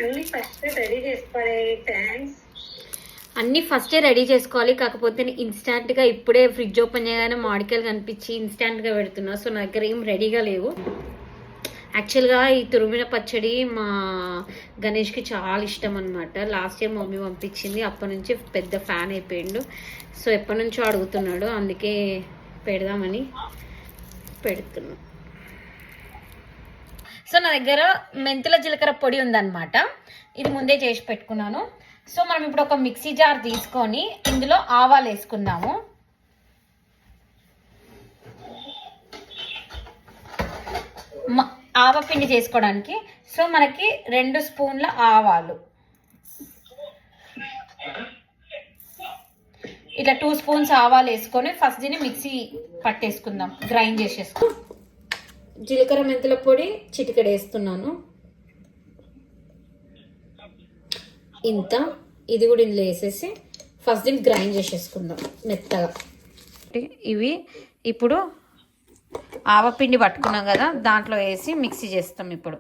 అన్నీ ఫస్టే రెడీ చేసుకోవాలి. కాకపోతే ఇన్స్టాంట్గా ఇప్పుడే ఫ్రిడ్జ్ ఓపెన్ చేయగానే మామిడికాయలు కనిపించి ఇన్స్టాంట్గా పెడుతున్నా. సో నా దగ్గర ఏం రెడీగా లేవు. యాక్చువల్గా ఈ తురిమిన పచ్చడి మా గణేష్కి చాలా ఇష్టం అనమాట. లాస్ట్ టైం మమ్మీ పంపించింది, అప్పటి నుంచి పెద్ద ఫ్యాన్ అయిపోయిండు. సో ఎప్పటి నుంచో అడుగుతున్నాడు, అందుకే పెడదామని పెడుతున్నాం. సో నా దగ్గర మెంతుల జీలకర్ర పొడి ఉందన్నమాట. ఇది ముందే చేసి పెట్టుకున్నాను. సో మనం ఇప్పుడు ఒక మిక్సీ జార్ తీసుకొని ఇందులో ఆవాలు వేసుకుందాము. ఆవపిండి చేసుకోవడానికి. సో మనకి 2 స్పూన్ల ఆవాలు, ఇట్లా 2 స్పూన్స్ ఆవాలు వేసుకొని ఫస్ట్ దీన్ని మిక్సీ పట్టేసుకుందాం, గ్రైండ్ చేసేసుకుందాం. జీలకర్ర మెంతుల పొడి చిటికెడు వేస్తున్నాను, ఇంత. ఇది కూడా ఇందులో వేసేసి ఫస్ట్ దీన్ని గ్రైండ్ చేసేసుకుందాం మెత్తగా. ఇవి ఇప్పుడు ఆవపిండి పట్టుకున్నాం కదా, దాంట్లో వేసి మిక్సీ చేస్తాం. ఇప్పుడు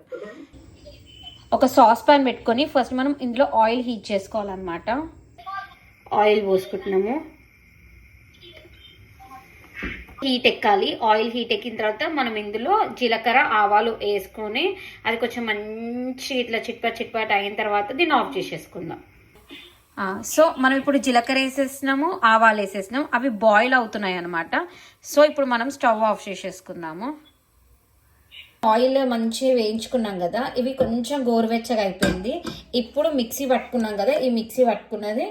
ఒక సాస్ పాన్ పెట్టుకొని ఫస్ట్ మనం ఇందులో ఆయిల్ హీట్ చేసుకోవాలన్నమాట. ఆయిల్ పోసుకుంటున్నాము, హీట్ ఎక్కాలి. ఆయిల్ హీట్ ఎక్కిన తర్వాత మనం ఇందులో జీలకర్ర ఆవాలు వేసుకొని అది కొంచెం మంచి ఇట్లా చిట్పట్ అయిన తర్వాత దీన్ని ఆఫ్ చేసేసుకుందాం. సో మనం ఇప్పుడు జీలకర్ర వేసేసినాము, ఆవాలు వేసేసినాము, అవి బాయిల్ అవుతున్నాయి అనమాట. సో ఇప్పుడు మనం స్టవ్ ఆఫ్ చేసేసుకుందాము. ఆయిల్ మంచిగా వేయించుకున్నాం కదా, ఇవి కొంచెం గోరువెచ్చగా అయిపోయింది. ఇప్పుడు మిక్సీ పట్టుకున్నాం కదా, ఈ మిక్సీ పట్టుకున్నది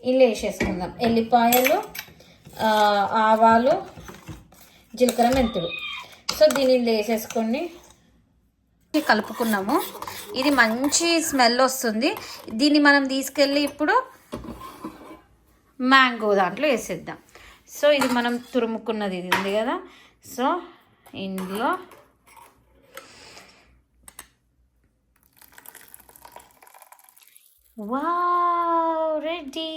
ఇందులో వేసేసుకుందాం. ఎల్లిపాయలు, ఆవాలు, జీలకర్ర, మెంతులు. సో దీన్ని వేసేసుకొని కలుపుకున్నాము. ఇది మంచి స్మెల్ వస్తుంది. దీన్ని మనం తీసుకెళ్ళి ఇప్పుడు మ్యాంగో దాంట్లో వేసేద్దాం. సో ఇది మనం తురుముకున్నది ఇది ఉంది కదా, సో ఇందులో వావ్ రెడీ.